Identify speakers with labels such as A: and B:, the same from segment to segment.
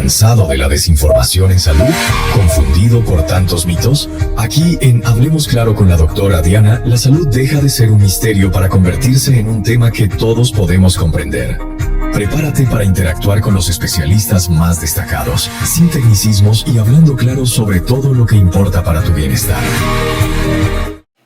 A: ¿Cansado de la desinformación en salud? ¿Confundido por tantos mitos? Aquí en Hablemos Claro con la doctora Diana, la salud deja de ser un misterio para convertirse en un tema que todos podemos comprender. Prepárate para interactuar con los especialistas más destacados, sin tecnicismos y hablando claro sobre todo lo que importa para tu bienestar.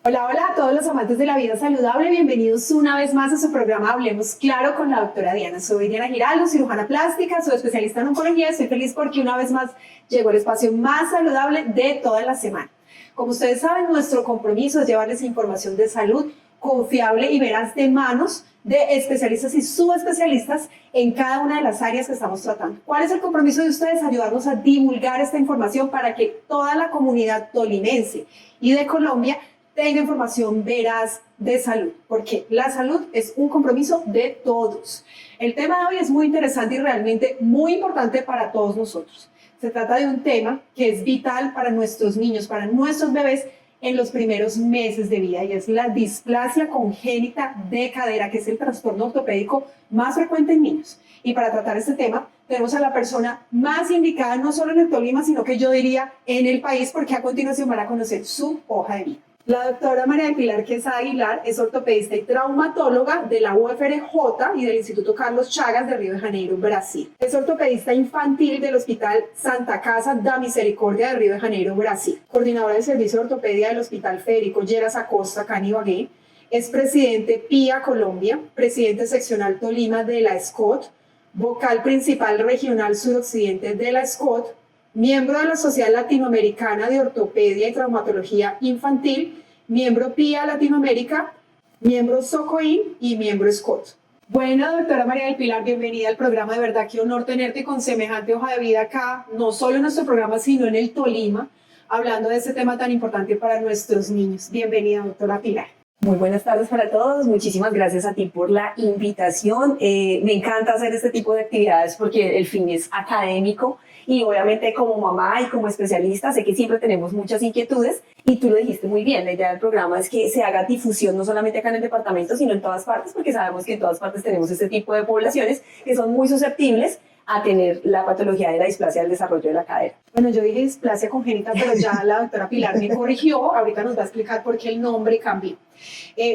B: Hola, hola a todos los amantes de la vida saludable, bienvenidos una vez más a su programa Hablemos Claro con la doctora Diana. Soy Diana Giraldo, cirujana plástica, soy especialista en oncología. Estoy feliz porque una vez más llegó el espacio más saludable de toda la semana. Como ustedes saben, nuestro compromiso es llevarles información de salud confiable y veraz de manos de especialistas y subespecialistas en cada una de las áreas que estamos tratando. ¿Cuál es el compromiso de ustedes? Ayudarnos a divulgar esta información para que toda la comunidad tolimense y de Colombia tenga información veraz de salud, porque la salud es un compromiso de todos. El tema de hoy es muy interesante y realmente muy importante para todos nosotros. Se trata de un tema que es vital para nuestros niños, para nuestros bebés en los primeros meses de vida, y es la displasia congénita de cadera, que es el trastorno ortopédico más frecuente en niños. Y para tratar este tema tenemos a la persona más indicada, no solo en el Tolima, sino que yo diría en el país, porque a continuación van a conocer su hoja de vida. La doctora María del Pilar Quesada Aguilar es ortopedista y traumatóloga de la UFRJ y del Instituto Carlos Chagas de Río de Janeiro, Brasil. Es ortopedista infantil del Hospital Santa Casa da Misericordia de Río de Janeiro, Brasil. Coordinadora del Servicio de Ortopedia del Hospital Federico Lleras Acosta, acá en Ibagué. Es presidente PIA Colombia, presidente seccional Tolima de la SCOT, vocal principal regional suroccidente de la SCOT, miembro de la Sociedad Latinoamericana de Ortopedia y Traumatología Infantil, miembro PIA Latinoamérica, miembro SOCOIN y miembro SCOT. Bueno, doctora María del Pilar, bienvenida al programa. De verdad, qué honor tenerte con semejante hoja de vida acá, no solo en nuestro programa, sino en el Tolima, hablando de este tema tan importante para nuestros niños. Bienvenida, doctora Pilar.
C: Muy buenas tardes para todos, muchísimas gracias a ti por la invitación. Me encanta hacer este tipo de actividades porque el fin es académico y obviamente como mamá y como especialista sé que siempre tenemos muchas inquietudes y tú lo dijiste muy bien, la idea del programa es que se haga difusión no solamente acá en el departamento sino en todas partes, porque sabemos que en todas partes tenemos este tipo de poblaciones que son muy susceptibles a tener la patología de la displasia del desarrollo de la cadera.
B: Bueno, yo dije displasia congénita, pero ya la doctora Pilar me corrigió. Ahorita nos va a explicar por qué el nombre cambió.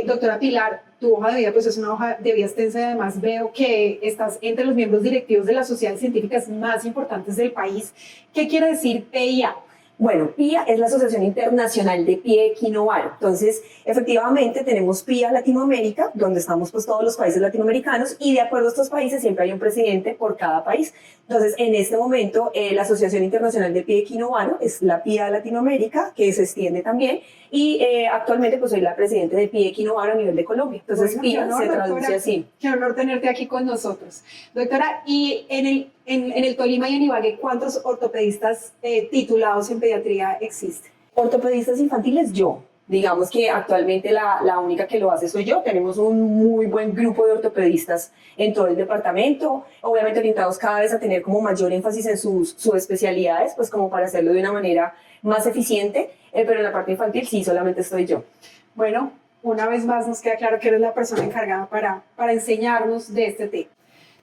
B: Doctora Pilar, tu hoja de vida pues es una hoja de vida extensa y además veo que estás entre los miembros directivos de las sociedades científicas más importantes del país. ¿Qué quiere decir PIA?
C: Bueno, PIA es la Asociación Internacional de Pie Equinovaro. Entonces, efectivamente, tenemos PIA Latinoamérica, donde estamos pues todos los países latinoamericanos, y de acuerdo a estos países siempre hay un presidente por cada país. Entonces, en este momento, la Asociación Internacional de Pie Equinovaro es la PIA Latinoamérica, que se extiende también, y actualmente pues soy la presidenta de Pie Equinovaro a nivel de Colombia. Entonces, bueno, PIA honor, se traduce
B: doctora,
C: así.
B: Qué honor tenerte aquí con nosotros. Doctora, y en el Tolima y en Ibagué, ¿cuántos ortopedistas titulados en pediatría existen?
C: Ortopedistas infantiles, yo. Digamos que actualmente la única que lo hace soy yo. Tenemos un muy buen grupo de ortopedistas en todo el departamento, obviamente orientados cada vez a tener como mayor énfasis en sus especialidades, pues como para hacerlo de una manera más eficiente, pero en la parte infantil sí, solamente estoy yo.
B: Bueno, una vez más nos queda claro que eres la persona encargada para enseñarnos de este tema.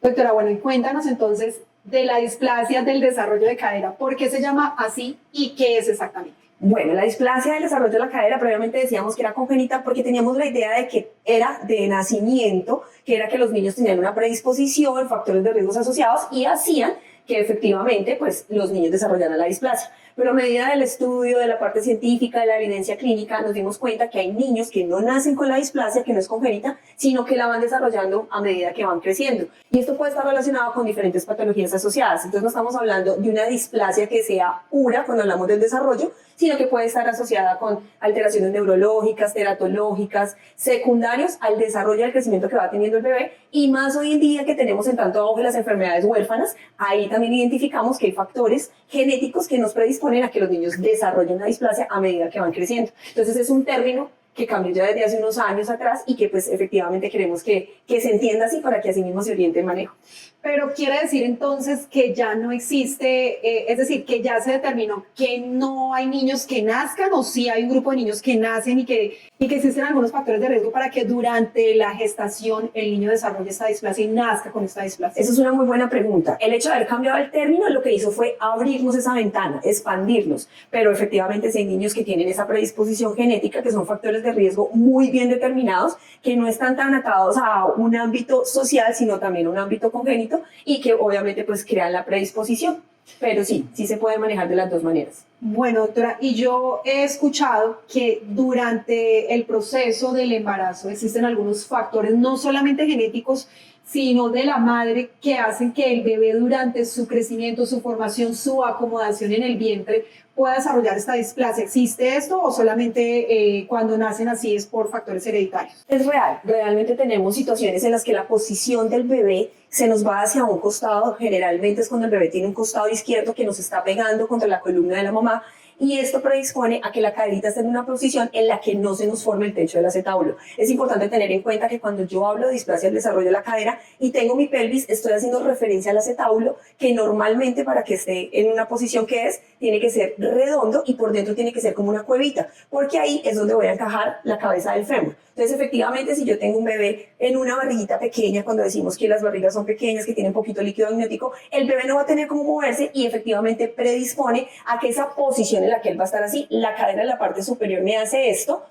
B: Doctora, bueno, y cuéntanos entonces de la displasia del desarrollo de cadera. ¿Por qué se llama así y qué es exactamente?
C: Bueno, la displasia del desarrollo de la cadera, previamente decíamos que era congénita porque teníamos la idea de que era de nacimiento, que era que los niños tenían una predisposición, factores de riesgos asociados y hacían que efectivamente pues, los niños desarrollaran la displasia. Pero a medida del estudio, de la parte científica, de la evidencia clínica, nos dimos cuenta que hay niños que no nacen con la displasia, que no es congénita, sino que la van desarrollando a medida que van creciendo. Y esto puede estar relacionado con diferentes patologías asociadas. Entonces no estamos hablando de una displasia que sea pura cuando hablamos del desarrollo, sino que puede estar asociada con alteraciones neurológicas, teratológicas, secundarios al desarrollo y al crecimiento que va teniendo el bebé, y más hoy en día que tenemos en tanto auge las enfermedades huérfanas, ahí también identificamos que hay factores genéticos que nos predisponen a que los niños desarrollen la displasia a medida que van creciendo. Entonces es un término que cambió ya desde hace unos años atrás y que pues efectivamente queremos que se entienda así para que así mismo se oriente el manejo.
B: Pero quiere decir entonces que ya no existe, es decir, que ya se determinó que no hay niños que nazcan, o sí hay un grupo de niños que nacen y que existen algunos factores de riesgo para que durante la gestación el niño desarrolle esta displasia y nazca con esta displasia.
C: Esa es una muy buena pregunta. El hecho de haber cambiado el término lo que hizo fue abrirnos esa ventana, expandirnos, pero efectivamente si hay niños que tienen esa predisposición genética, que son factores de riesgo muy bien determinados, que no están tan atados a un ámbito social, sino también a un ámbito congénito, y que obviamente pues crean la predisposición. Pero sí se puede manejar de las dos maneras.
B: Bueno, doctora, y yo he escuchado que durante el proceso del embarazo existen algunos factores, no solamente genéticos, sino de la madre, que hacen que el bebé durante su crecimiento, su formación, su acomodación en el vientre pueda desarrollar esta displasia. ¿Existe esto o solamente cuando nacen así es por factores hereditarios?
C: Es real, realmente tenemos situaciones en las que la posición del bebé se nos va hacia un costado, generalmente es cuando el bebé tiene un costado izquierdo que nos está pegando contra la columna de la mamá, y esto predispone a que la caderita esté en una posición en la que no se nos forme el techo del acetábulo. Es importante tener en cuenta que cuando yo hablo de displasia del desarrollo de la cadera y tengo mi pelvis, estoy haciendo referencia al acetábulo, que normalmente para que esté en una posición que es, tiene que ser redondo y por dentro tiene que ser como una cuevita, porque ahí es donde voy a encajar la cabeza del fémur. Entonces, efectivamente, si yo tengo un bebé en una barriguita pequeña, cuando decimos que las barrigas son pequeñas, que tienen poquito líquido amniótico, el bebé no va a tener cómo moverse y efectivamente predispone a que esa posición en la que él va a estar así, la cadera en la parte superior me hace esto,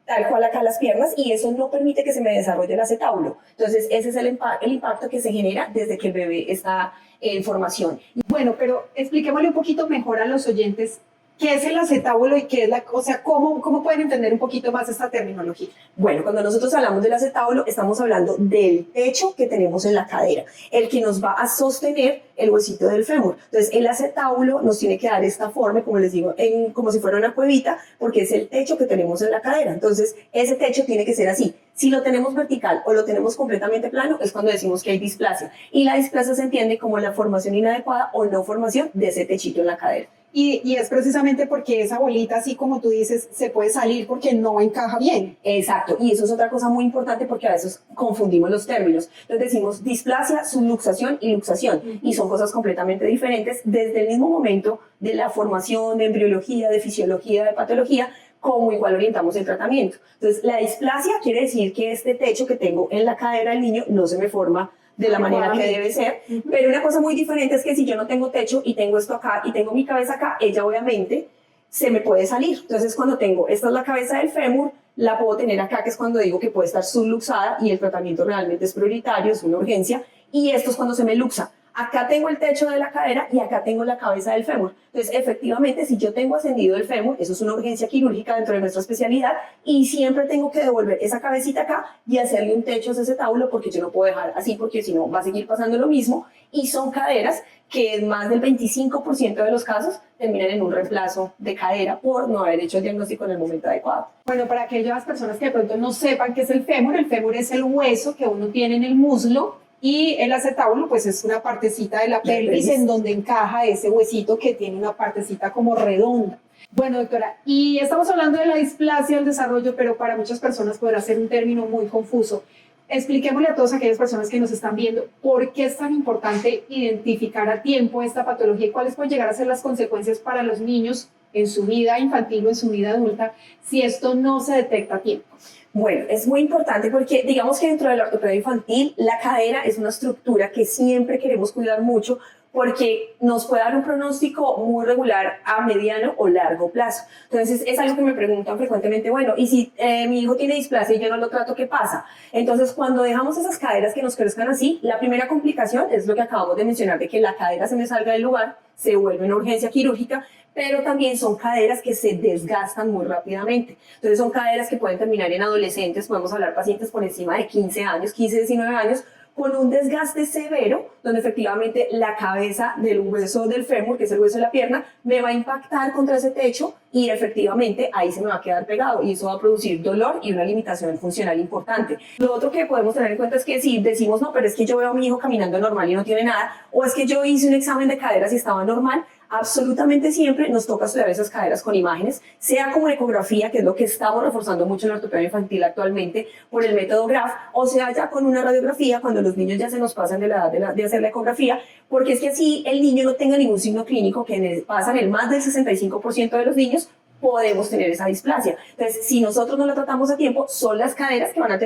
C: tal cual acá las piernas, y eso no permite que se me desarrolle el acetábulo. Entonces, ese es el impacto que se genera desde que el bebé está en formación.
B: Bueno, pero expliquémosle un poquito mejor a los oyentes qué es el acetábulo y qué es o sea, cómo pueden entender un poquito más esta terminología.
C: Bueno, cuando nosotros hablamos del acetábulo, estamos hablando del techo que tenemos en la cadera, el que nos va a sostener el huesito del fémur. Entonces, el acetábulo nos tiene que dar esta forma, como les digo, como si fuera una cuevita, porque es el techo que tenemos en la cadera. Entonces, ese techo tiene que ser así. Si lo tenemos vertical o lo tenemos completamente plano, es cuando decimos que hay displasia. Y la displasia se entiende como la formación inadecuada o no formación de ese techito en la cadera.
B: Y es precisamente porque esa bolita, así como tú dices, se puede salir porque no encaja bien.
C: Exacto, y eso es otra cosa muy importante porque a veces confundimos los términos. Entonces decimos displasia, subluxación y luxación, y son cosas completamente diferentes desde el mismo momento de la formación, de embriología, de fisiología, de patología, como igual orientamos el tratamiento. Entonces, la displasia quiere decir que este techo que tengo en la cadera del niño no se me forma de la manera que debe ser, pero una cosa muy diferente es que si yo no tengo techo y tengo esto acá y tengo mi cabeza acá, ella obviamente se me puede salir. Entonces, cuando tengo, esta es la cabeza del fémur, la puedo tener acá, que es cuando digo que puede estar subluxada y el tratamiento realmente es prioritario, es una urgencia, y esto es cuando se me luxa. Acá tengo el techo de la cadera y acá tengo la cabeza del fémur. Entonces, efectivamente, si yo tengo ascendido el fémur, eso es una urgencia quirúrgica dentro de nuestra especialidad, y siempre tengo que devolver esa cabecita acá y hacerle un techo a ese acetábulo, porque yo no puedo dejar así, porque si no va a seguir pasando lo mismo. Y son caderas que en más del 25% de los casos terminan en un reemplazo de cadera por no haber hecho el diagnóstico en el momento adecuado.
B: Bueno, para aquellas personas que de pronto no sepan qué es el fémur es el hueso que uno tiene en el muslo, y el acetábulo pues es una partecita de la pelvis en donde encaja ese huesito que tiene una partecita como redonda. Bueno, doctora, y estamos hablando de la displasia del desarrollo, pero para muchas personas podrá ser un término muy confuso. Expliquémosle a todas aquellas personas que nos están viendo por qué es tan importante identificar a tiempo esta patología y cuáles pueden llegar a ser las consecuencias para los niños en su vida infantil o en su vida adulta si esto no se detecta a tiempo.
C: Bueno, es muy importante porque digamos que dentro de la ortopedia infantil la cadera es una estructura que siempre queremos cuidar mucho porque nos puede dar un pronóstico muy regular a mediano o largo plazo. Entonces es algo que me preguntan frecuentemente, bueno, y si mi hijo tiene displasia y yo no lo trato, ¿qué pasa? Entonces cuando dejamos esas caderas que nos crezcan así, la primera complicación es lo que acabamos de mencionar, de que la cadera se me salga del lugar, se vuelve una urgencia quirúrgica, pero también son caderas que se desgastan muy rápidamente. Entonces son caderas que pueden terminar en adolescentes, podemos hablar pacientes por encima de 15 años, 15, 19 años, con un desgaste severo, donde efectivamente la cabeza del hueso del fémur, que es el hueso de la pierna, me va a impactar contra ese techo y efectivamente ahí se me va a quedar pegado y eso va a producir dolor y una limitación funcional importante. Lo otro que podemos tener en cuenta es que si decimos, no, pero es que yo veo a mi hijo caminando normal y no tiene nada, o es que yo hice un examen de caderas y estaba normal, absolutamente siempre nos toca estudiar esas caderas con imágenes, sea como ecografía, que es lo que estamos reforzando mucho en la ortopedia infantil actualmente por el método GRAF, o sea ya con una radiografía cuando los niños ya se nos pasan de la edad de hacer la ecografía, porque es que así el niño no tenga ningún signo clínico, que pasa en el más del 65% de los niños, podemos tener esa displasia. Entonces, si nosotros no la tratamos a tiempo, son las caderas que van a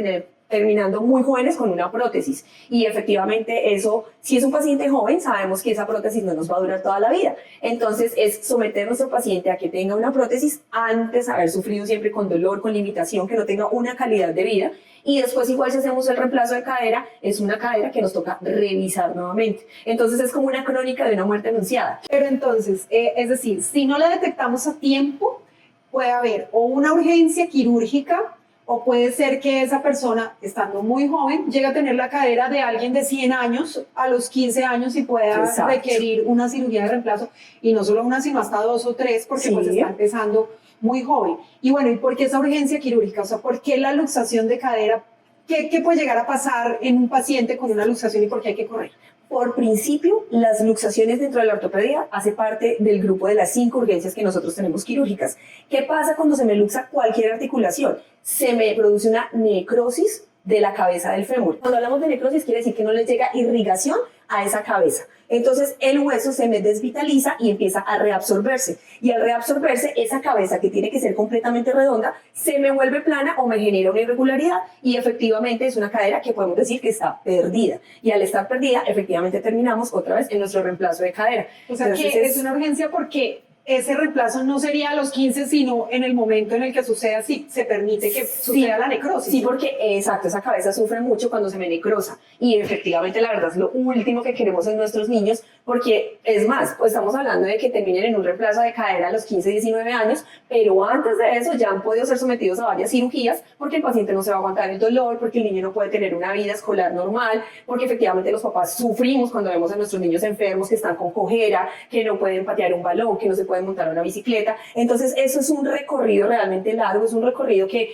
C: terminando muy jóvenes con una prótesis. Y efectivamente eso, si es un paciente joven, sabemos que esa prótesis no nos va a durar toda la vida. Entonces es someter a nuestro paciente a que tenga una prótesis antes de haber sufrido siempre con dolor, con limitación, que no tenga una calidad de vida. Y después igual si hacemos el reemplazo de cadera, es una cadera que nos toca revisar nuevamente. Entonces es como una crónica de una muerte anunciada.
B: Pero entonces, es decir, si no la detectamos a tiempo, puede haber o una urgencia quirúrgica, o puede ser que esa persona, estando muy joven, llegue a tener la cadera de alguien de 100 años a los 15 años y pueda
C: Exacto.
B: requerir una cirugía de reemplazo, y no solo una, sino hasta 2 o 3, porque pues está empezando muy joven. Y bueno, ¿y por qué esa urgencia quirúrgica? O sea, ¿por qué la luxación de cadera? ¿Qué puede llegar a pasar en un paciente con una luxación y por qué hay que correr?
C: Por principio, las luxaciones dentro de la ortopedia hace parte del grupo de las 5 urgencias que nosotros tenemos quirúrgicas. ¿Qué pasa cuando se me luxa cualquier articulación? Se me produce una necrosis de la cabeza del fémur. Cuando hablamos de necrosis quiere decir que no le llega irrigación a esa cabeza. Entonces el hueso se me desvitaliza y empieza a reabsorberse. Y al reabsorberse, esa cabeza que tiene que ser completamente redonda, se me vuelve plana o me genera una irregularidad. Y efectivamente es una cadera que podemos decir que está perdida. Y al estar perdida, efectivamente terminamos otra vez en nuestro reemplazo de cadera.
B: O sea,
C: entonces,
B: que es una urgencia porque ese reemplazo no sería a los 15, sino en el momento en el que suceda, si se permite que suceda la necrosis.
C: Sí, porque exacto, esa cabeza sufre mucho cuando se me necrosa. Y efectivamente, la verdad es lo último que queremos en nuestros niños, porque es más, pues estamos hablando de que terminen en un reemplazo de cadera a los 15, 19 años, pero antes de eso ya han podido ser sometidos a varias cirugías, porque el paciente no se va a aguantar el dolor, porque el niño no puede tener una vida escolar normal, porque efectivamente los papás sufrimos cuando vemos a nuestros niños enfermos que están con cojera, que no pueden patear un balón, que no se pueden montar una bicicleta. Entonces eso es un recorrido realmente largo, es un recorrido que,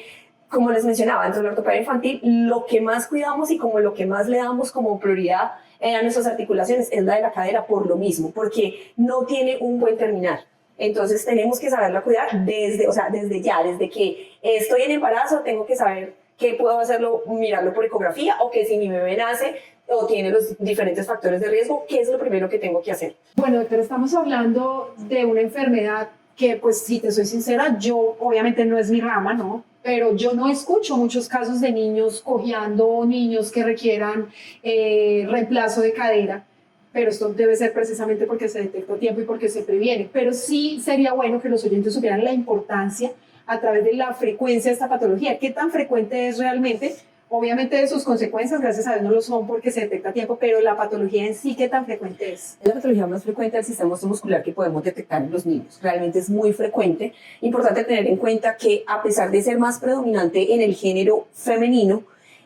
C: como les mencionaba, dentro de la ortopedia infantil, lo que más cuidamos y como lo que más le damos como prioridad a nuestras articulaciones es la de la cadera, por lo mismo, porque no tiene un buen terminar. Entonces tenemos que saberla cuidar desde ya, desde que estoy en embarazo, tengo que saber qué puedo hacerlo, mirarlo por ecografía, o que si mi bebé nace o tiene los diferentes factores de riesgo, ¿qué es lo primero que tengo que hacer?
B: Bueno, doctora, estamos hablando de una enfermedad que, pues, si te soy sincera, yo, obviamente no es mi rama, ¿no? Pero yo no escucho muchos casos de niños cojeando, niños que requieran reemplazo de cadera, pero esto debe ser precisamente porque se detecta a tiempo y porque se previene. Pero sí sería bueno que los oyentes supieran la importancia a través de la frecuencia de esta patología. ¿Qué tan frecuente es realmente? Obviamente de sus consecuencias, gracias a Dios, no lo son porque se detecta a tiempo, pero la patología en sí, ¿qué tan frecuente es?
C: Es la patología más frecuente del sistema osteomuscular que podemos detectar en los niños. Realmente es muy frecuente. Importante tener en cuenta que, a pesar de ser más predominante en el género femenino,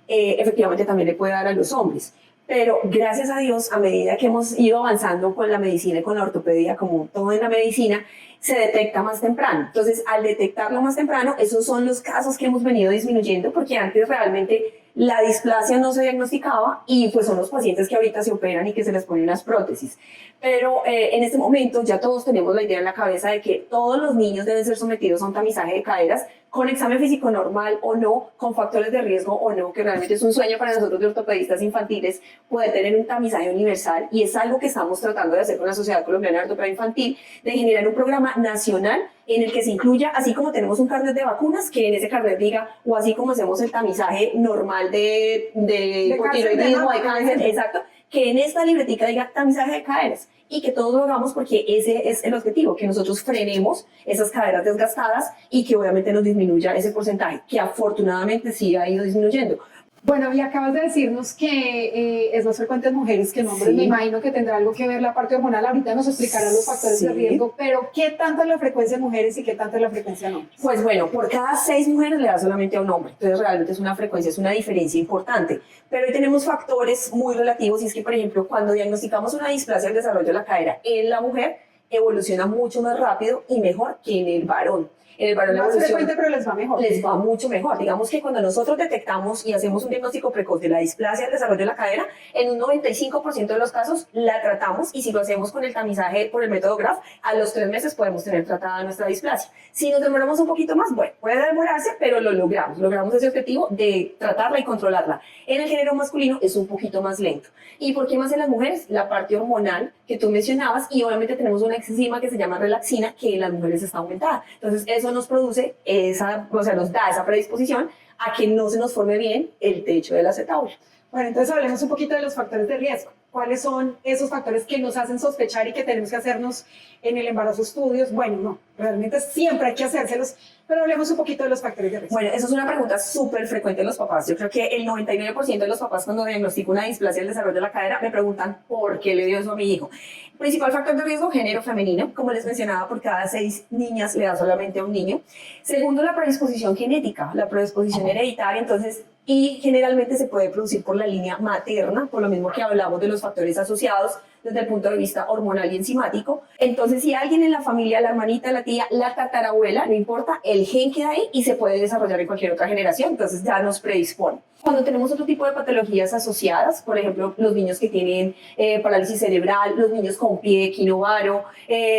C: efectivamente también le puede dar a los hombres. Pero gracias a Dios, a medida que hemos ido avanzando con la medicina y con la ortopedia, como todo en la medicina, se detecta más temprano. Entonces, al detectarlo más temprano, esos son los casos que hemos venido disminuyendo, porque antes realmente la displasia no se diagnosticaba y pues son los pacientes que ahorita se operan y que se les ponen unas prótesis. Pero en este momento ya todos tenemos la idea en la cabeza de que todos los niños deben ser sometidos a un tamizaje de caderas, con examen físico normal o no, con factores de riesgo o no, que realmente es un sueño para nosotros de ortopedistas infantiles poder tener un tamizaje universal, y es algo que estamos tratando de hacer con la Sociedad Colombiana de Ortopedia Infantil, de generar un programa nacional en el que se incluya, así como tenemos un carnet de vacunas, que en ese carnet diga, o así como hacemos el tamizaje normal de hipotiroidismo, de cáncer, exacto, que en esta libretica diga tamizaje de caderas, y que todos lo hagamos porque ese es el objetivo, que nosotros frenemos esas caderas desgastadas y que obviamente nos disminuya ese porcentaje, que afortunadamente sí ha ido disminuyendo.
B: Bueno, y acabas de decirnos que es más frecuente en mujeres que en hombres.
C: Sí.
B: Me imagino que tendrá algo que ver la parte hormonal. Ahorita nos explicarán los factores de riesgo, pero ¿qué tanta es la frecuencia en mujeres y qué tanta es la frecuencia en hombres?
C: Pues bueno, por cada 6 mujeres le da solamente a un hombre, entonces realmente es una frecuencia, es una diferencia importante. Pero hoy tenemos factores muy relativos, y es que, por ejemplo, cuando diagnosticamos una displasia del desarrollo de la cadera en la mujer, evoluciona mucho más rápido y mejor que en el varón. En el varón la
B: Más
C: evolución
B: frecuente, pero les va mejor.
C: les va mucho mejor. Digamos que cuando nosotros detectamos y hacemos un diagnóstico precoz de la displasia del desarrollo de la cadera, en un 95% de los casos la tratamos, y si lo hacemos con el tamizaje por el método GRAF, a los 3 meses podemos tener tratada nuestra displasia. Si nos demoramos un poquito más, bueno, puede demorarse, pero lo logramos ese objetivo de tratarla y controlarla. En el género masculino es un poquito más lento. ¿Y por qué más en las mujeres? La parte hormonal que tú mencionabas, y obviamente tenemos una enzima que se llama relaxina, que en las mujeres está aumentada. Entonces eso nos produce nos da esa predisposición a que no se nos forme bien el techo del acetábulo.
B: Bueno, entonces hablemos un poquito de los factores de riesgo. ¿Cuáles son esos factores que nos hacen sospechar y que tenemos que hacernos en el embarazo estudios? Bueno, no, realmente siempre hay que hacérselos, pero hablemos un poquito de los factores de riesgo.
C: Bueno, eso es una pregunta súper frecuente de los papás. Yo creo que el 99% de los papás, cuando diagnostico una displasia del desarrollo de la cadera, me preguntan por qué le dio eso a mi hijo. Principal factor de riesgo, género femenino. Como les mencionaba, por cada 6 niñas le da solamente a un niño. Segundo, la predisposición genética, la predisposición hereditaria. Entonces, y generalmente se puede producir por la línea materna, por lo mismo que hablamos de los factores asociados desde el punto de vista hormonal y enzimático. Entonces, si alguien en la familia, la hermanita, la tía, la tatarabuela, no importa, el gen queda ahí y se puede desarrollar en cualquier otra generación, entonces ya nos predispone. Cuando tenemos otro tipo de patologías asociadas, por ejemplo, los niños que tienen parálisis cerebral, los niños con pie equinovaro,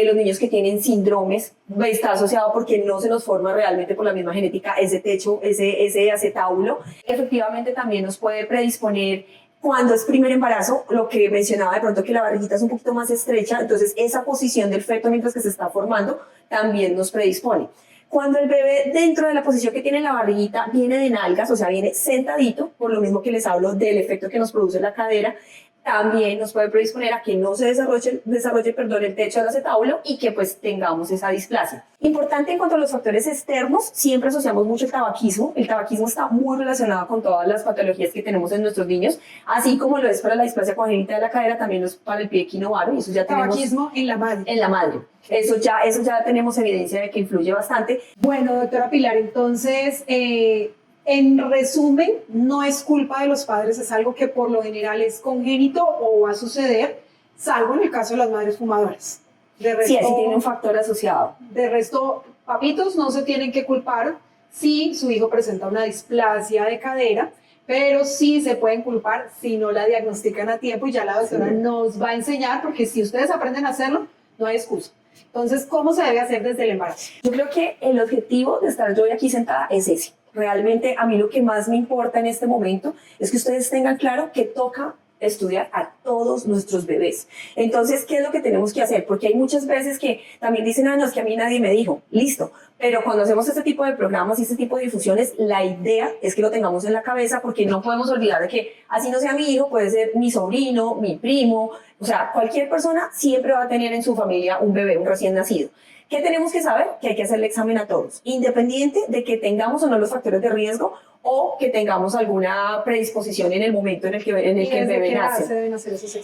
C: los niños que tienen síndromes, está asociado porque no se nos forma realmente por la misma genética ese techo, ese acetábulo. Efectivamente también nos puede predisponer cuando es primer embarazo, lo que mencionaba de pronto, que la barriguita es un poquito más estrecha, entonces esa posición del feto mientras que se está formando también nos predispone. Cuando el bebé, dentro de la posición que tiene la barriguita, viene de nalgas, o sea, viene sentadito, por lo mismo que les hablo del efecto que nos produce la cadera, también nos puede predisponer a que no se desarrolle el techo del acetábulo y que pues tengamos esa displasia. Importante en cuanto a los factores externos, siempre asociamos mucho el tabaquismo. El tabaquismo está muy relacionado con todas las patologías que tenemos en nuestros niños, así como lo es para la displasia congénita de la cadera, también lo es para el pie equinovaro, y eso ya tenemos...
B: Tabaquismo en la madre.
C: En la madre. Eso ya tenemos evidencia de que influye bastante.
B: Bueno, doctora Pilar, entonces, en resumen, no es culpa de los padres, es algo que por lo general es congénito o va a suceder, salvo en el caso de las madres fumadoras.
C: Sí, así tiene un factor asociado.
B: De resto, papitos no se tienen que culpar si su hijo presenta una displasia de cadera, pero sí se pueden culpar si no la diagnostican a tiempo, y ya la doctora nos va a enseñar, porque si ustedes aprenden a hacerlo, no hay excusa. Entonces, ¿cómo se debe hacer desde el embarazo?
C: Yo creo que el objetivo de estar yo hoy aquí sentada es ese. Realmente a mí lo que más me importa en este momento es que ustedes tengan claro que toca estudiar a todos nuestros bebés. Entonces, ¿qué es lo que tenemos que hacer? Porque hay muchas veces que también dicen, no, es que a mí nadie me dijo, listo, pero cuando hacemos este tipo de programas y este tipo de difusiones, la idea es que lo tengamos en la cabeza, porque no podemos olvidar de que así no sea mi hijo, puede ser mi sobrino, mi primo, o sea, cualquier persona siempre va a tener en su familia un bebé, un recién nacido. ¿Qué tenemos que saber? Que hay que hacer el examen a todos, independiente de que tengamos o no los factores de riesgo, o que tengamos alguna predisposición en el momento en el que el bebé nace.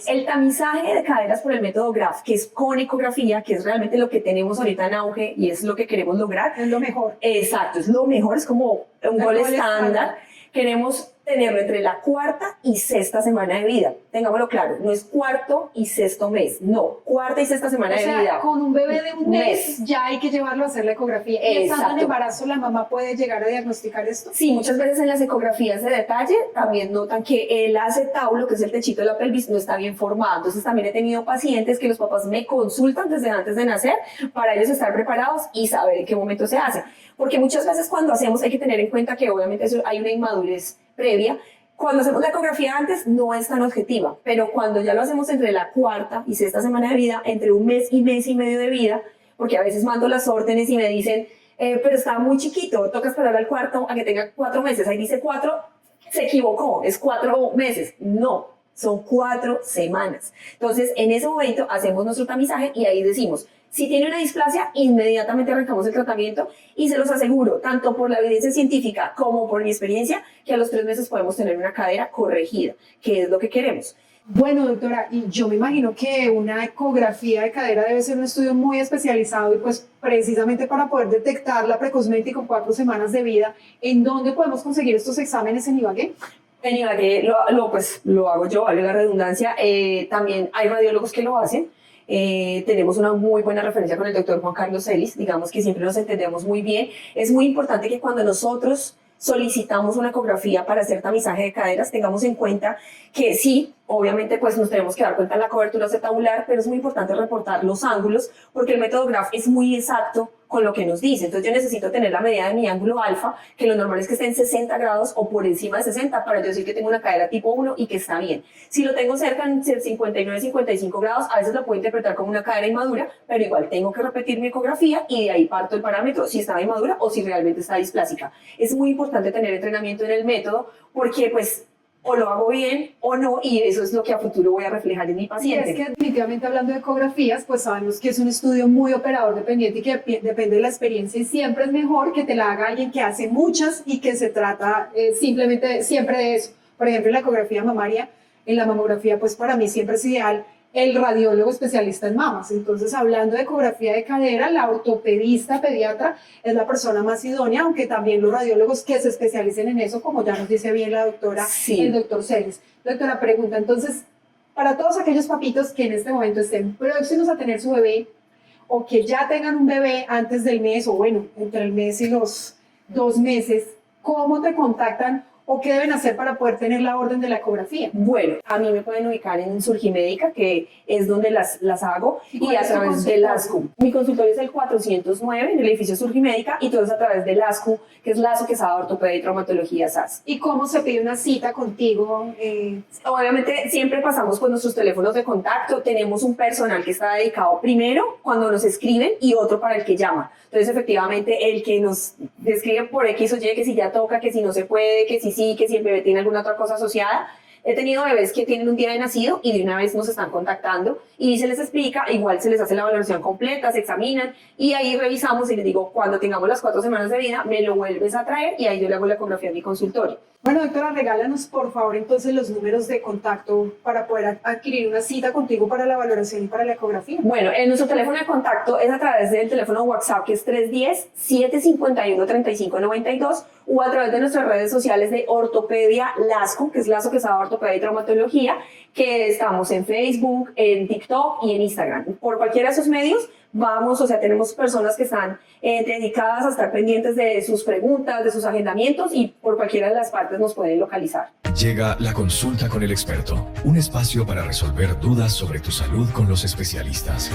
C: El tamizaje de caderas por el método GRAF, que es con ecografía, que es realmente lo que tenemos ahorita en auge y es lo que queremos lograr.
B: Es lo mejor.
C: Exacto, es lo mejor, es como un gol estándar. Queremos tenerlo entre la 4ª y 6ª semana de vida. Tengámoslo claro, no es 4º y 6º mes, no, 4ª y 6ª semana de vida.
B: Con un bebé de un mes ya hay que llevarlo a hacer la ecografía. ¿Y estando en embarazo la mamá puede llegar a diagnosticar esto?
C: Sí, muchas veces en las ecografías de detalle también notan que el acetábulo, que es el techito de la pelvis, no está bien formado. Entonces también he tenido pacientes que los papás me consultan desde antes de nacer para ellos estar preparados y saber en qué momento se hace. Porque muchas veces cuando hacemos hay que tener en cuenta que obviamente hay una inmadurez previa. Cuando hacemos la ecografía antes no es tan objetiva, pero cuando ya lo hacemos entre la 4ª y 6ª semana de vida, entre un mes y medio de vida, porque a veces mando las órdenes y me dicen, pero está muy chiquito, toca esperar al 4º a que tenga 4 meses, ahí dice 4, se equivocó, es 4 meses, no, son 4 semanas. Entonces en ese momento hacemos nuestro tamizaje y ahí decimos, si tiene una displasia, inmediatamente arrancamos el tratamiento, y se los aseguro, tanto por la evidencia científica como por mi experiencia, que a los 3 meses podemos tener una cadera corregida, que es lo que queremos.
B: Bueno, doctora, y yo me imagino que una ecografía de cadera debe ser un estudio muy especializado, y pues precisamente para poder detectarla precozmente y con 4 semanas de vida. ¿En dónde podemos conseguir estos exámenes en Ibagué?
C: En Ibagué lo hago yo, vale la redundancia. También hay radiólogos que lo hacen. Tenemos una muy buena referencia con el doctor Juan Carlos Celis, digamos que siempre nos entendemos muy bien. Es muy importante que cuando nosotros solicitamos una ecografía para hacer tamizaje de caderas, tengamos en cuenta que sí, obviamente pues nos tenemos que dar cuenta de la cobertura acetabular, pero es muy importante reportar los ángulos porque el método GRAPH es muy exacto con lo que nos dice. Entonces yo necesito tener la medida de mi ángulo alfa, que lo normal es que esté en 60 grados o por encima de 60 para yo decir que tengo una cadera tipo 1 y que está bien. Si lo tengo cerca en 59, 55 grados, a veces lo puedo interpretar como una cadera inmadura, pero igual tengo que repetir mi ecografía y de ahí parto el parámetro si está inmadura o si realmente está displásica. Es muy importante tener entrenamiento en el método porque pues o lo hago bien o no, y eso es lo que a futuro voy a reflejar en mi
B: Y
C: paciente.
B: es que definitivamente hablando de ecografías, pues sabemos que es un estudio muy operador dependiente y que depende de la experiencia y siempre es mejor que te la haga alguien que hace muchas y que se trata simplemente siempre de eso. Por ejemplo, en la ecografía mamaria, en la mamografía, pues para mí siempre es ideal el radiólogo especialista en mamas. Entonces, hablando de ecografía de cadera, la ortopedista pediatra es la persona más idónea, aunque también los radiólogos que se especialicen en eso, como ya nos dice bien la doctora,
C: Sí.
B: el doctor Celis. Doctora, pregunta, entonces, para todos aquellos papitos que en este momento estén próximos a tener su bebé o que ya tengan un bebé antes del mes o bueno, entre el mes y los 2 meses, ¿cómo te contactan o qué deben hacer para poder tener la orden de la ecografía?
C: Bueno, a mí me pueden ubicar en Surgimédica, que es donde las hago, y a través del ASCU. Mi consultorio es el 409 en el edificio Surgimédica y todo es a través del ASCU, que es Lazo Quesada Ortopedia y Traumatología SAS.
B: ¿Y cómo se pide una cita contigo?
C: Obviamente siempre pasamos por nuestros teléfonos de contacto, tenemos un personal que está dedicado primero cuando nos escriben y otro para el que llama. Entonces efectivamente el que nos escribe por X o Y, que si ya toca, que si no se puede, que si sí, que si el bebé tiene alguna otra cosa asociada. He tenido bebés que tienen un día de nacido y de una vez nos están contactando y se les explica, igual se les hace la valoración completa, se examinan y ahí revisamos y les digo, cuando tengamos las 4 semanas de vida, me lo vuelves a traer y ahí yo le hago la ecografía en mi consultorio.
B: Bueno, doctora, regálanos por favor entonces los números de contacto para poder adquirir una cita contigo para la valoración y para la ecografía.
C: Bueno, nuestro teléfono de contacto es a través del teléfono WhatsApp, que es 310-751-3592, o a través de nuestras redes sociales de Ortopedia Lasco, que es Lazo Quesada Ortopedia y Traumatología, que estamos en Facebook, en TikTok y en Instagram. Por cualquiera de esos medios vamos, o sea, tenemos personas que están dedicadas a estar pendientes de sus preguntas, de sus agendamientos y por cualquiera de las partes nos pueden localizar.
A: Llega la consulta con el experto, un espacio para resolver dudas sobre tu salud con los especialistas.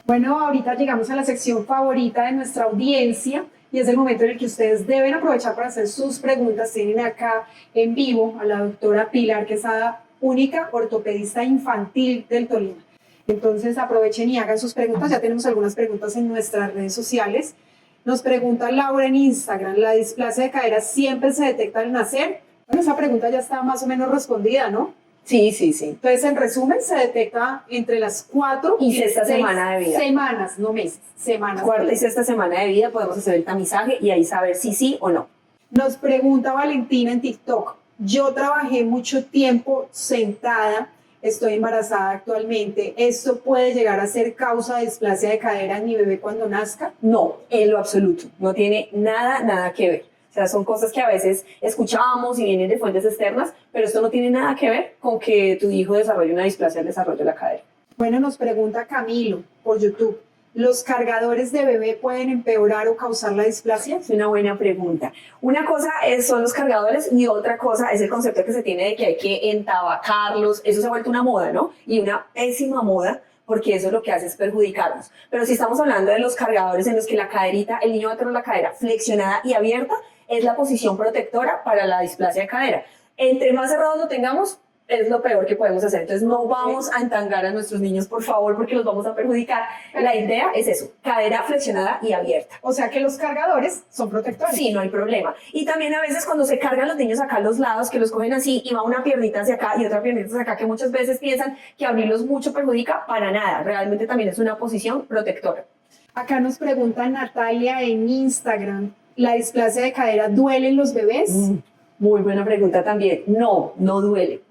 B: Bueno, ahorita llegamos a la sección favorita de nuestra audiencia y es el momento en el que ustedes deben aprovechar para hacer sus preguntas. Tienen acá en vivo a la doctora Pilar Quesada, única ortopedista infantil del Tolima. Entonces aprovechen y hagan sus preguntas. Ya tenemos algunas preguntas en nuestras redes sociales. Nos pregunta Laura en Instagram, ¿la displasia de cadera siempre se detecta al nacer? Bueno, esa pregunta ya está más o menos respondida, ¿no?
C: Sí, sí, sí.
B: Entonces, en resumen, se detecta entre las 4
C: Y sexta
B: 6
C: semana de vida.
B: Semanas, no meses, semanas.
C: Cuarta y sexta semana de vida podemos hacer el tamizaje y ahí saber si sí o no.
B: Nos pregunta Valentina en TikTok, yo trabajé mucho tiempo sentada, estoy embarazada actualmente, ¿esto puede llegar a ser causa de displasia de cadera en mi bebé cuando nazca?
C: No, en lo absoluto. No tiene nada que ver. O sea, son cosas que a veces escuchamos y vienen de fuentes externas, pero esto no tiene nada que ver con que tu hijo desarrolle una displasia del desarrollo de la cadera.
B: Bueno, nos pregunta Camilo por YouTube, ¿los cargadores de bebé pueden empeorar o causar la displasia?
C: Es una buena pregunta. Una cosa son los cargadores y otra cosa es el concepto que se tiene de que hay que entabacarlos. Eso se ha vuelto una moda, ¿no? Y una pésima moda, porque eso lo que hace es perjudicarnos. Pero si estamos hablando de los cargadores en los que la caderita, el niño va a tener la cadera flexionada y abierta, es la posición protectora para la displasia de cadera. Entre más cerrados lo tengamos, es lo peor que podemos hacer. Entonces no vamos a entangar a nuestros niños, por favor, porque los vamos a perjudicar. La idea es eso, cadera flexionada y abierta.
B: O sea que los cargadores son protectores.
C: Sí, no hay problema. Y también a veces cuando se cargan los niños acá a los lados, que los cogen así y va una piernita hacia acá y otra piernita hacia acá, que muchas veces piensan que abrirlos mucho perjudica, para nada. Realmente también es una posición protectora.
B: Acá nos pregunta Natalia en Instagram, ¿la displasia de cadera duele en los bebés?
C: Muy buena pregunta también. No duele.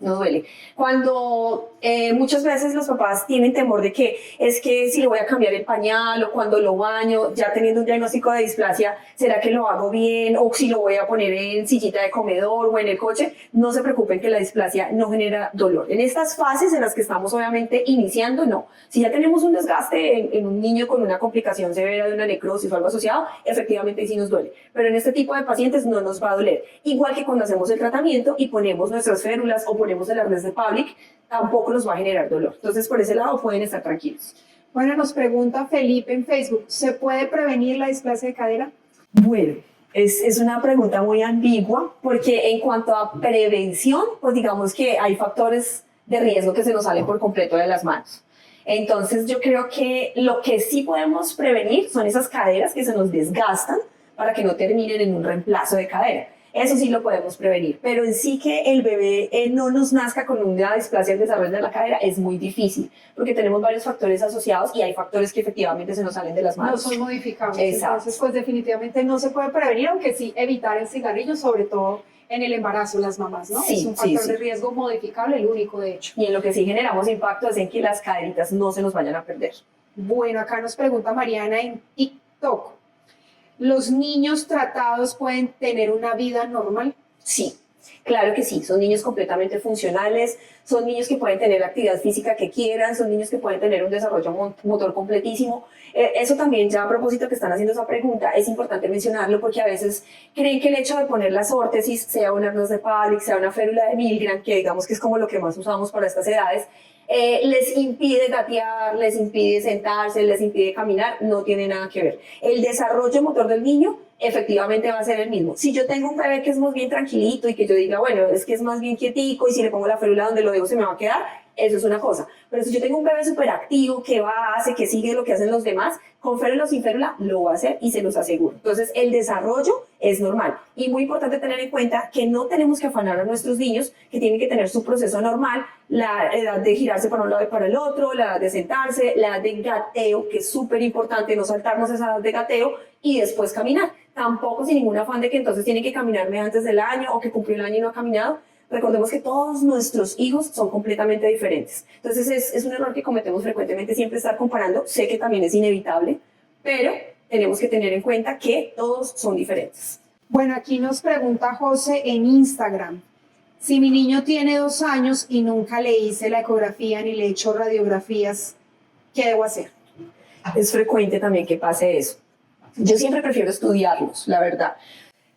C: Cuando Muchas veces los papás tienen temor de que es que si le voy a cambiar el pañal o cuando lo baño, ya teniendo un diagnóstico de displasia, ¿será que lo hago bien? O si lo voy a poner en sillita de comedor o en el coche. No se preocupen que la displasia no genera dolor. En estas fases en las que estamos obviamente iniciando, no. Si ya tenemos un desgaste en un niño con una complicación severa de una necrosis o algo asociado, efectivamente sí nos duele. Pero en este tipo de pacientes no nos va a doler. Igual que cuando hacemos el tratamiento y ponemos nuestras férulas o ponemos el arnés de Pavlik, tampoco nos va a generar dolor. Entonces, por ese lado pueden estar tranquilos.
B: Bueno, nos pregunta Felipe en Facebook, ¿se puede prevenir la displasia de cadera?
C: Bueno, es una pregunta muy ambigua porque en cuanto a prevención, pues digamos que hay factores de riesgo que se nos salen por completo de las manos. Entonces, yo creo que lo que sí podemos prevenir son esas caderas que se nos desgastan para que no terminen en un reemplazo de cadera. Eso sí lo podemos prevenir, pero en sí que el bebé no nos nazca con una displasia del desarrollo de la cadera es muy difícil, porque tenemos varios factores asociados y hay factores que efectivamente se nos salen de las manos.
B: No son modificables.
C: Exacto.
B: Entonces, pues definitivamente no se puede prevenir, aunque sí evitar el cigarrillo, sobre todo en el embarazo, las mamás, ¿no?
C: Sí,
B: es un factor de riesgo modificable, el único de hecho.
C: Y en lo que sí generamos impacto es en que las caderitas no se nos vayan a perder.
B: Bueno, acá nos pregunta Mariana en TikTok. ¿Los niños tratados pueden tener una vida normal?
C: Sí, claro que sí, son niños completamente funcionales, son niños que pueden tener la actividad física que quieran, son niños que pueden tener un desarrollo motor completísimo. Eso también, ya a propósito que están haciendo esa pregunta, es importante mencionarlo porque a veces creen que el hecho de poner las órtesis, sea un arnés de Pavlik, sea una férula de Milgram, que digamos que es como lo que más usamos para estas edades, les impide gatear, les impide sentarse, les impide caminar, no tiene nada que ver. El desarrollo motor del niño efectivamente va a ser el mismo. Si yo tengo un bebé que es más bien tranquilito y que yo diga, bueno, es que es más bien quietico y si le pongo la férula donde lo dejo se me va a quedar, eso es una cosa. Pero si yo tengo un bebé súper activo, que va, hace, que sigue lo que hacen los demás, con férula o sin férula lo va a hacer y se los aseguro. Entonces el desarrollo es normal. Y muy importante tener en cuenta que no tenemos que afanar a nuestros niños, que tienen que tener su proceso normal, la edad de girarse para un lado y para el otro, la edad de sentarse, la edad de gateo, que es súper importante, no saltarnos esa edad de gateo, y después caminar. Tampoco sin ningún afán de que entonces tienen que caminarme antes del año o que cumplió el año y no ha caminado. Recordemos que todos nuestros hijos son completamente diferentes. Entonces es un error que cometemos frecuentemente, siempre estar comparando. Sé que también es inevitable, pero tenemos que tener en cuenta que todos son diferentes.
B: Bueno, aquí nos pregunta José en Instagram. Si mi niño tiene 2 años y nunca le hice la ecografía ni le he hecho radiografías, ¿qué debo hacer?
C: Es frecuente también que pase eso. Yo siempre prefiero estudiarlos, la verdad.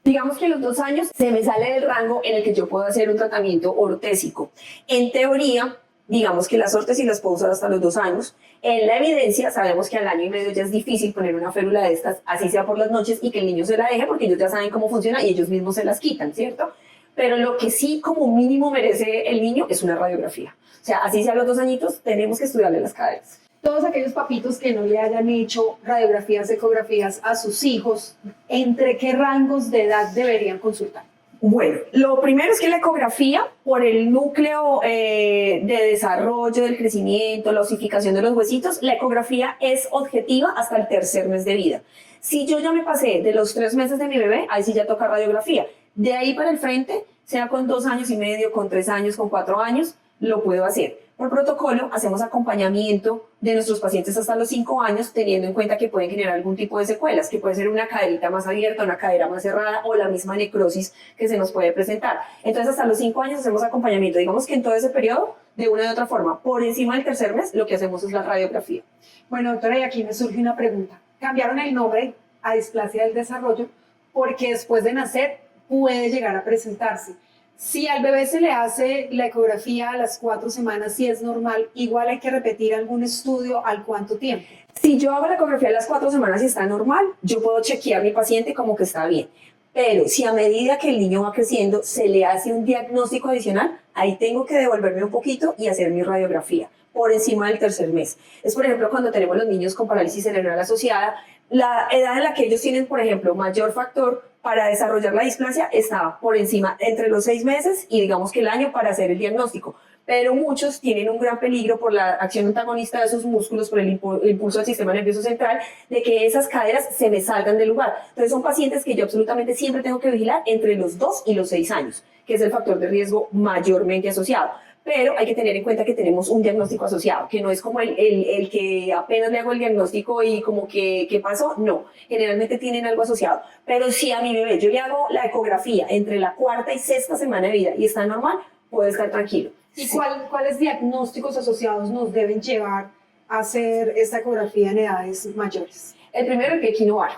C: Digamos que a los 2 años se me sale del rango en el que yo puedo hacer un tratamiento ortésico. En teoría, digamos que las órtesis las puedo usar hasta los 2 años. En la evidencia sabemos que al año y medio ya es difícil poner una férula de estas, así sea por las noches, y que el niño se la deje porque ellos ya saben cómo funciona y ellos mismos se las quitan, ¿cierto? Pero lo que sí como mínimo merece el niño es una radiografía. O sea, así sea a los 2 añitos, tenemos que estudiarle las caderas.
B: Todos aquellos papitos que no le hayan hecho radiografías, ecografías a sus hijos, ¿entre qué rangos de edad deberían consultar?
C: Bueno, lo primero es que la ecografía, por el núcleo de desarrollo, del crecimiento, la osificación de los huesitos, la ecografía es objetiva hasta el 3er mes de vida. Si yo ya me pasé de los 3 meses de mi bebé, ahí sí ya toca radiografía. De ahí para el frente, sea con 2 años y medio, con 3 años, con 4 años, lo puedo hacer. Por protocolo, hacemos acompañamiento de nuestros pacientes hasta los 5 años, teniendo en cuenta que pueden generar algún tipo de secuelas, que puede ser una caderita más abierta, una cadera más cerrada o la misma necrosis que se nos puede presentar. Entonces, hasta los 5 años hacemos acompañamiento. Digamos que en todo ese periodo, de una u otra forma, por encima del 3er mes, lo que hacemos es la radiografía.
B: Bueno, doctora, y aquí me surge una pregunta. Cambiaron el nombre a displasia del desarrollo porque después de nacer puede llegar a presentarse. Si al bebé se le hace la ecografía a las 4 semanas, si es normal, igual hay que repetir algún estudio al cuánto tiempo.
C: Si yo hago la ecografía a las 4 semanas y está normal, yo puedo chequear a mi paciente como que está bien. Pero si a medida que el niño va creciendo se le hace un diagnóstico adicional, ahí tengo que devolverme un poquito y hacer mi radiografía por encima del 3er mes. Es por ejemplo cuando tenemos los niños con parálisis cerebral asociada, la edad en la que ellos tienen, por ejemplo, mayor factor para desarrollar la displasia está por encima entre los 6 meses y digamos que el año para hacer el diagnóstico. Pero muchos tienen un gran peligro por la acción antagonista de sus músculos, por el impulso del sistema nervioso central, de que esas caderas se me salgan del lugar. Entonces son pacientes que yo absolutamente siempre tengo que vigilar entre los 2 y los 6 años, que es el factor de riesgo mayormente asociado. pero hay que tener en cuenta que tenemos un diagnóstico asociado, que no es como el que apenas le hago el diagnóstico y como que ¿qué pasó? No, generalmente tienen algo asociado. Pero si a mi bebé yo le hago la ecografía entre la cuarta y sexta semana de vida y está normal, puede estar tranquilo.
B: ¿Y cuáles diagnósticos asociados nos deben llevar a hacer esta ecografía en edades mayores?
C: El primero, el pie equinovaro.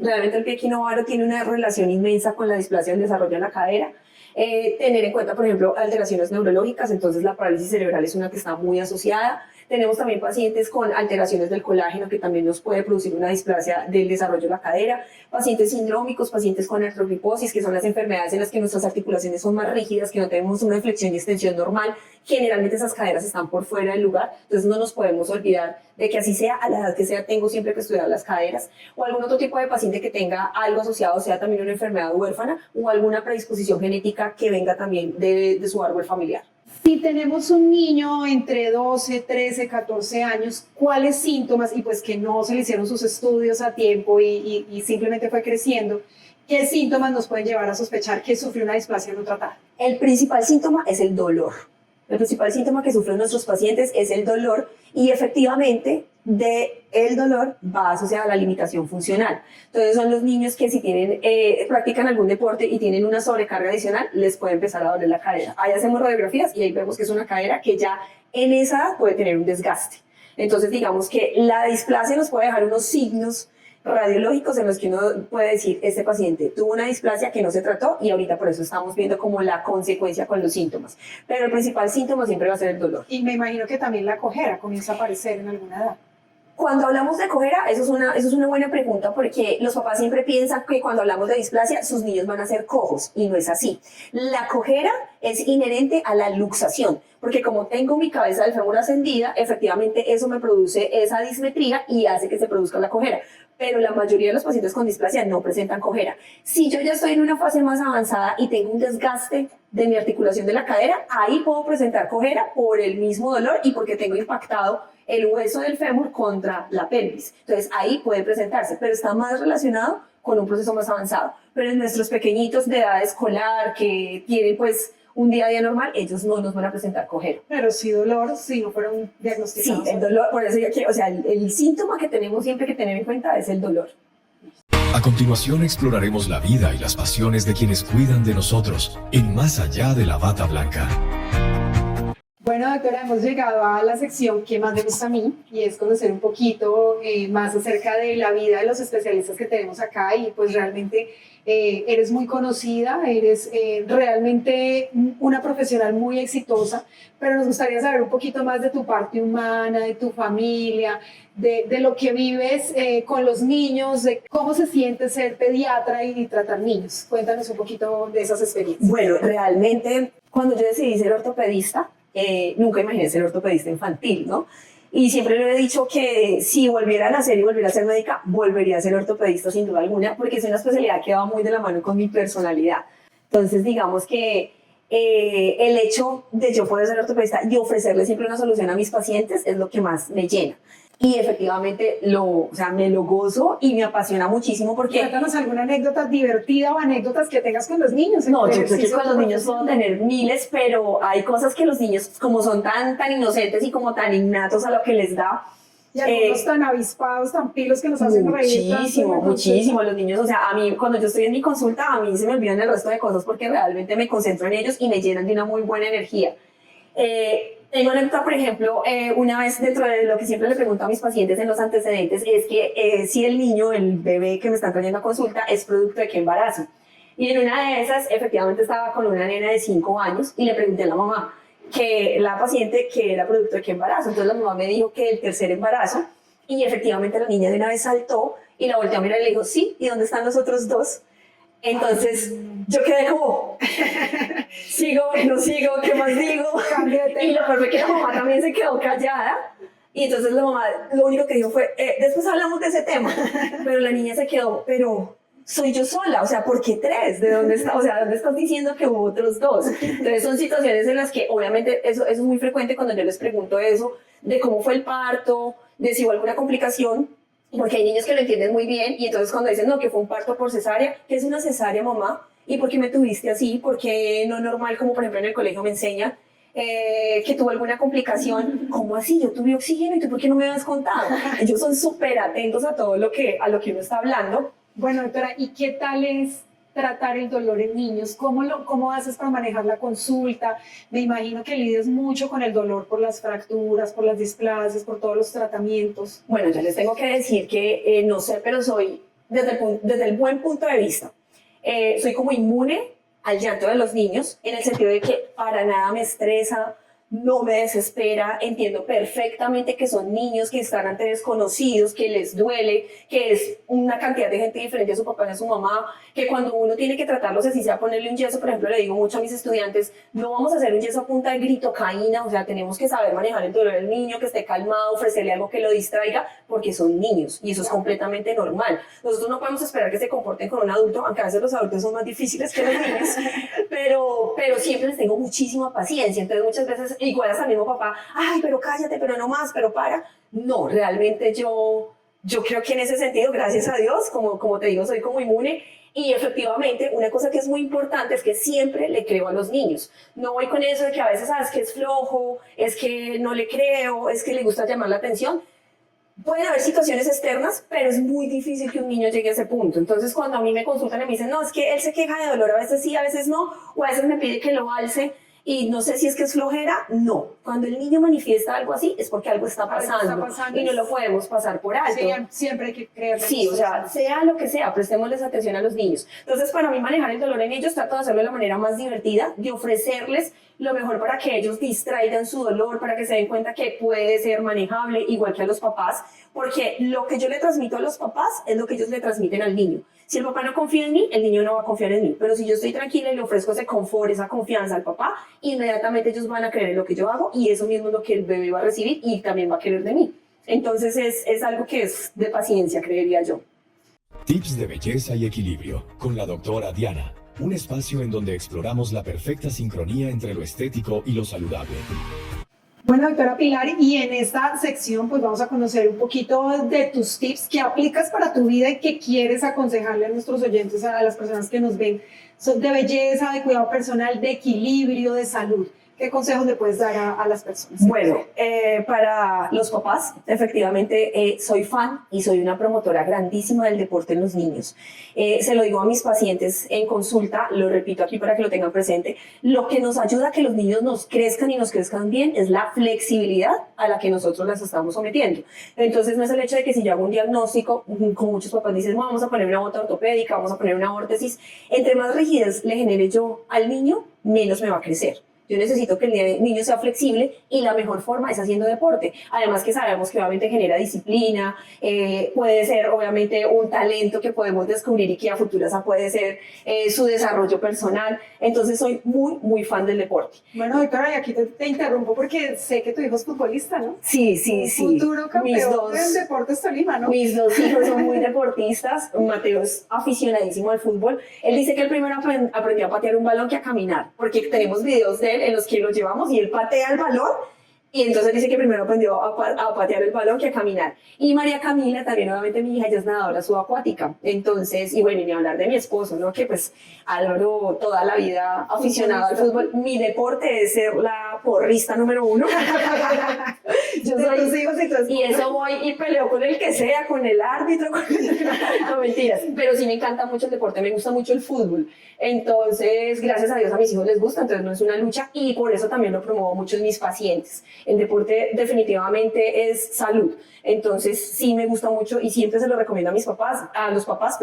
C: Realmente el pie equinovaro tiene una relación inmensa con la displasia del desarrollo en la cadera. Tener en cuenta, por ejemplo, alteraciones neurológicas, entonces la parálisis cerebral es una que está muy asociada. Tenemos también pacientes con alteraciones del colágeno que también nos puede producir una displasia del desarrollo de la cadera, pacientes sindrómicos, pacientes con artrogriposis, que son las enfermedades en las que nuestras articulaciones son más rígidas, que no tenemos una flexión y extensión normal. Generalmente esas caderas están por fuera del lugar, entonces no nos podemos olvidar de que así sea, a la edad que sea, tengo siempre que estudiar las caderas, o algún otro tipo de paciente que tenga algo asociado, sea también una enfermedad huérfana o alguna predisposición genética que venga también de su árbol familiar.
B: Si tenemos un niño entre 12, 13, 14 años, ¿cuáles síntomas? Y pues que no se le hicieron sus estudios a tiempo y simplemente fue creciendo, ¿qué síntomas nos pueden llevar a sospechar que sufrió una displasia no tratada?
C: El principal síntoma es el dolor. El principal síntoma que sufren nuestros pacientes es el dolor y efectivamente el dolor va asociado a la limitación funcional. Entonces son los niños que si practican algún deporte y tienen una sobrecarga adicional, les puede empezar a doler la cadera. Ahí hacemos radiografías y ahí vemos que es una cadera que ya en esa edad puede tener un desgaste. Entonces digamos que la displasia nos puede dejar unos signos radiológicos en los que uno puede decir, este paciente tuvo una displasia que no se trató y ahorita por eso estamos viendo como la consecuencia con los síntomas. Pero el principal síntoma siempre va a ser el dolor.
B: Y me imagino que también la cojera comienza a aparecer en alguna edad.
C: Cuando hablamos de cojera, eso es una buena pregunta porque los papás siempre piensan que cuando hablamos de displasia sus niños van a ser cojos y no es así. La cojera es inherente a la luxación porque como tengo mi cabeza del fémur ascendida, efectivamente eso me produce esa dismetría y hace que se produzca la cojera. Pero la mayoría de los pacientes con displasia no presentan cojera. Si yo ya estoy en una fase más avanzada y tengo un desgaste de mi articulación de la cadera, ahí puedo presentar cojera por el mismo dolor y porque tengo impactado el hueso del fémur contra la pelvis. Entonces ahí puede presentarse, pero está más relacionado con un proceso más avanzado. Pero en nuestros pequeñitos de edad escolar que tienen pues un día a día normal, ellos no nos van a presentar cojera.
B: Pero sí dolor, si no fueron diagnosticados.
C: Sí, el dolor, por eso el síntoma que tenemos siempre que tener en cuenta es el dolor.
A: A continuación exploraremos la vida y las pasiones de quienes cuidan de nosotros en Más Allá de la Bata Blanca.
B: Bueno, doctora, hemos llegado a la sección que más me gusta a mí y es conocer un poquito más acerca de la vida de los especialistas que tenemos acá y pues realmente eres muy conocida, eres realmente una profesional muy exitosa, pero nos gustaría saber un poquito más de tu parte humana, de tu familia, de lo que vives con los niños, de cómo se siente ser pediatra y tratar niños. Cuéntanos un poquito de esas experiencias.
C: Bueno, realmente cuando yo decidí ser ortopedista, nunca imaginé ser ortopedista infantil, ¿no? Y siempre le he dicho que si volviera a nacer y volviera a ser médica, volvería a ser ortopedista sin duda alguna, porque es una especialidad que va muy de la mano con mi personalidad. Entonces, digamos que el hecho de yo poder ser ortopedista y ofrecerle siempre una solución a mis pacientes es lo que más me llena. Y efectivamente me lo gozo y me apasiona muchísimo porque...
B: Cuéntanos alguna anécdota divertida o anécdotas que tengas con los niños.
C: No, yo creo que con los niños puedo tener miles, pero hay cosas que los niños, como son tan inocentes y como tan innatos a lo que les da...
B: Y algunos tan avispados, tan pilos que nos hacen reír.
C: Muchísimo. Los niños, o sea, a mí cuando yo estoy en mi consulta, a mí se me olvidan el resto de cosas porque realmente me concentro en ellos y me llenan de una muy buena energía. Tengo una anécdota, por ejemplo, una vez dentro de lo que siempre le pregunto a mis pacientes en los antecedentes es que si el niño, el bebé que me están trayendo a consulta es producto de qué embarazo. Y en una de esas, efectivamente estaba con una nena de 5 años y le pregunté a la mamá, que la paciente que era producto de qué embarazo. Entonces la mamá me dijo que el tercer embarazo y efectivamente la niña de una vez saltó y la volteó a mirar y le dijo, sí, ¿y dónde están los otros dos? Entonces yo quedé como, sigo, no sigo, ¿qué más digo? Y lo peor fue que la mamá también se quedó callada. Y entonces la mamá lo único que dijo fue, después hablamos de ese tema. Pero la niña se quedó, pero soy yo sola, o sea, ¿por qué 3? ¿De dónde está? O sea, ¿dónde estás diciendo que hubo otros 2? Entonces son situaciones en las que obviamente eso es muy frecuente cuando yo les pregunto eso, de cómo fue el parto, de si hubo alguna complicación. Porque hay niños que lo entienden muy bien y entonces cuando dicen, no, que fue un parto por cesárea, ¿qué es una cesárea, mamá? ¿Y por qué me tuviste así? ¿Por qué no normal, como por ejemplo en el colegio me enseña? que tuvo alguna complicación. ¿Cómo así? Yo tuve oxígeno y tú, ¿por qué no me habías contado? Ellos son súper atentos a todo a lo que uno está hablando.
B: Bueno, doctora, ¿y qué tal es tratar el dolor en niños? ¿Cómo haces para manejar la consulta? Me imagino que lidias mucho con el dolor por las fracturas, por las displasias, por todos los tratamientos.
C: Bueno, yo les tengo que decir que no sé, pero soy, desde el buen punto de vista, soy como inmune al llanto de los niños, en el sentido de que para nada me estresa, no me desespera, entiendo perfectamente que son niños que están ante desconocidos, que les duele, que es una cantidad de gente diferente a su papá y a su mamá, que cuando uno tiene que tratarlos, así sea ponerle un yeso, por ejemplo, le digo mucho a mis estudiantes, no vamos a hacer un yeso a punta de gritocaína, o sea, tenemos que saber manejar el dolor del niño, que esté calmado, ofrecerle algo que lo distraiga, porque son niños, y eso es completamente normal. Nosotros no podemos esperar que se comporten con un adulto, aunque a veces los adultos son más difíciles que los niños, pero siempre les tengo muchísima paciencia, entonces muchas veces igual hasta el mismo papá, ay, pero cállate, pero no más, pero para. No, realmente yo creo que en ese sentido, gracias a Dios, como te digo, soy como inmune. Y efectivamente, una cosa que es muy importante es que siempre le creo a los niños. No voy con eso de que a veces, sabes que es flojo, es que no le creo, es que le gusta llamar la atención. Pueden haber situaciones externas, pero es muy difícil que un niño llegue a ese punto. Entonces, cuando a mí me consultan y me dicen, no, es que él se queja de dolor, a veces sí, a veces no, o a veces me pide que lo alce, y no sé si es que es flojera, no. Cuando el niño manifiesta algo así es porque algo está pasando, y no lo podemos pasar por alto.
B: Sí, siempre hay que creerle.
C: Sí, o sea lo que sea, prestémosles atención a los niños. Entonces, para mí manejar el dolor en ellos, trato de hacerlo de la manera más divertida, de ofrecerles lo mejor para que ellos distraigan su dolor, para que se den cuenta que puede ser manejable, igual que a los papás, porque lo que yo le transmito a los papás es lo que ellos le transmiten al niño. Si el papá no confía en mí, el niño no va a confiar en mí, pero si yo estoy tranquila y le ofrezco ese confort, esa confianza al papá, inmediatamente ellos van a creer en lo que yo hago y eso mismo es lo que el bebé va a recibir y también va a querer de mí. Entonces es algo que es de paciencia, creería yo.
A: Tips de belleza y equilibrio con la doctora Diana. Un espacio en donde exploramos la perfecta sincronía entre lo estético y lo saludable.
B: Bueno, doctora Pilar, y en esta sección pues vamos a conocer un poquito de tus tips que aplicas para tu vida y que quieres aconsejarle a nuestros oyentes, a las personas que nos ven, de belleza, de cuidado personal, de equilibrio, de salud. ¿Qué consejos le puedes dar a las personas?
C: Bueno, para los papás, efectivamente, soy fan y soy una promotora grandísima del deporte en los niños. Se lo digo a mis pacientes en consulta, lo repito aquí para que lo tengan presente, lo que nos ayuda a que los niños nos crezcan y nos crezcan bien es la flexibilidad a la que nosotros las estamos sometiendo. Entonces no es el hecho de que si yo hago un diagnóstico, como muchos papás dicen, vamos a poner una bota ortopédica, vamos a poner una órtesis, entre más rigidez le genere yo al niño, menos me va a crecer. Yo necesito que el niño sea flexible y la mejor forma es haciendo deporte. Además que sabemos que obviamente genera disciplina, puede ser obviamente un talento que podemos descubrir y que a futuro puede ser su desarrollo personal. Entonces soy muy, muy fan del deporte.
B: Bueno, doctora, y aquí te interrumpo porque sé que tu hijo es futbolista, ¿no?
C: Sí.
B: Futuro campeón del Deportes Tolima, ¿no?
C: Mis dos hijos son muy deportistas. Mateo es aficionadísimo al fútbol. Él dice que el primero aprendió a patear un balón que a caminar, porque tenemos videos de él en los que lo llevamos y él patea el balón y entonces dice que primero aprendió a patear el balón que a caminar. Y María Camila, también obviamente mi hija, ella es nadadora subacuática. Entonces, y bueno, y ni hablar de mi esposo, ¿no? Que pues Álvaro toda la vida aficionado al fútbol. Mi deporte es ser la porrista número 1. Yo soy, y eso voy y peleo con el que sea, con el árbitro, no mentiras, pero sí me encanta mucho el deporte, me gusta mucho el fútbol. Entonces, gracias a Dios a mis hijos les gusta, entonces no es una lucha y por eso también lo promuevo mucho en mis pacientes. El deporte definitivamente es salud, entonces sí me gusta mucho y siempre se lo recomiendo a los papás,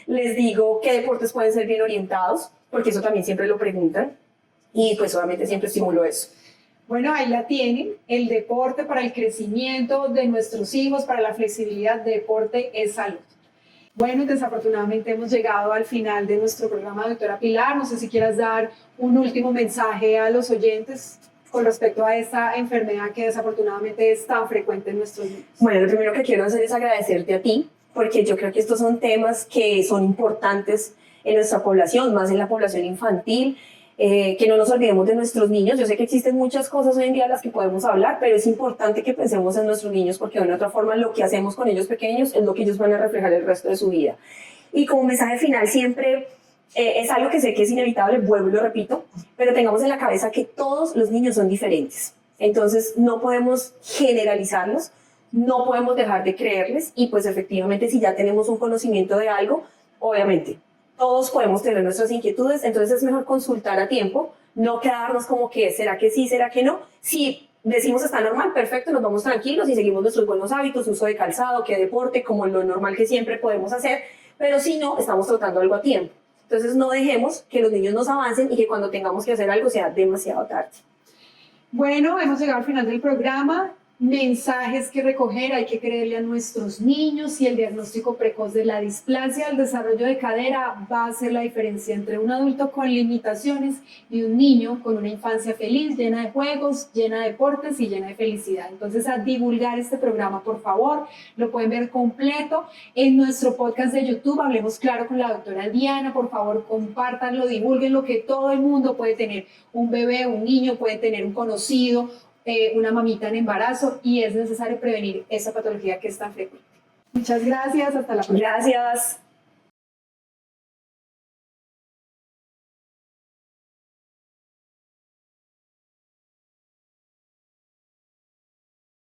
C: les digo qué deportes pueden ser bien orientados, porque eso también siempre lo preguntan y pues obviamente siempre estimulo eso.
B: Bueno, ahí la tienen, el deporte para el crecimiento de nuestros hijos, para la flexibilidad, deporte es salud. Bueno, desafortunadamente hemos llegado al final de nuestro programa, doctora Pilar. No sé si quieras dar un último mensaje a los oyentes con respecto a esta enfermedad que desafortunadamente es tan frecuente en nuestros niños.
C: Bueno, lo primero que quiero hacer es agradecerte a ti, porque yo creo que estos son temas que son importantes en nuestra población, más en la población infantil, que no nos olvidemos de nuestros niños. Yo sé que existen muchas cosas hoy en día de las que podemos hablar, pero es importante que pensemos en nuestros niños porque de una otra forma lo que hacemos con ellos pequeños es lo que ellos van a reflejar el resto de su vida. Y como mensaje final siempre Es algo que sé que es inevitable, vuelvo y lo repito, pero tengamos en la cabeza que todos los niños son diferentes. Entonces no podemos generalizarlos, no podemos dejar de creerles y pues efectivamente si ya tenemos un conocimiento de algo, obviamente todos podemos tener nuestras inquietudes, entonces es mejor consultar a tiempo, no quedarnos como que será que sí, será que no. Si decimos está normal, perfecto, nos vamos tranquilos y seguimos nuestros buenos hábitos, uso de calzado, que deporte, como lo normal que siempre podemos hacer, pero si no, estamos tratando algo a tiempo. Entonces no dejemos que los niños nos avancen y que cuando tengamos que hacer algo sea demasiado tarde.
B: Bueno, hemos llegado al final del programa. Mensajes que recoger, hay que creerle a nuestros niños y el diagnóstico precoz de la displasia del desarrollo de cadera va a hacer la diferencia entre un adulto con limitaciones y un niño con una infancia feliz, llena de juegos, llena de deportes y llena de felicidad. Entonces a divulgar este programa, por favor, lo pueden ver completo en nuestro podcast de YouTube, Hablemos Claro con la doctora Diana, por favor compártanlo, divulguenlo, que todo el mundo puede tener un bebé, un niño, puede tener un conocido, una mamita en embarazo y es necesario prevenir esa patología que es tan frecuente. Muchas gracias, hasta la próxima.
C: Gracias.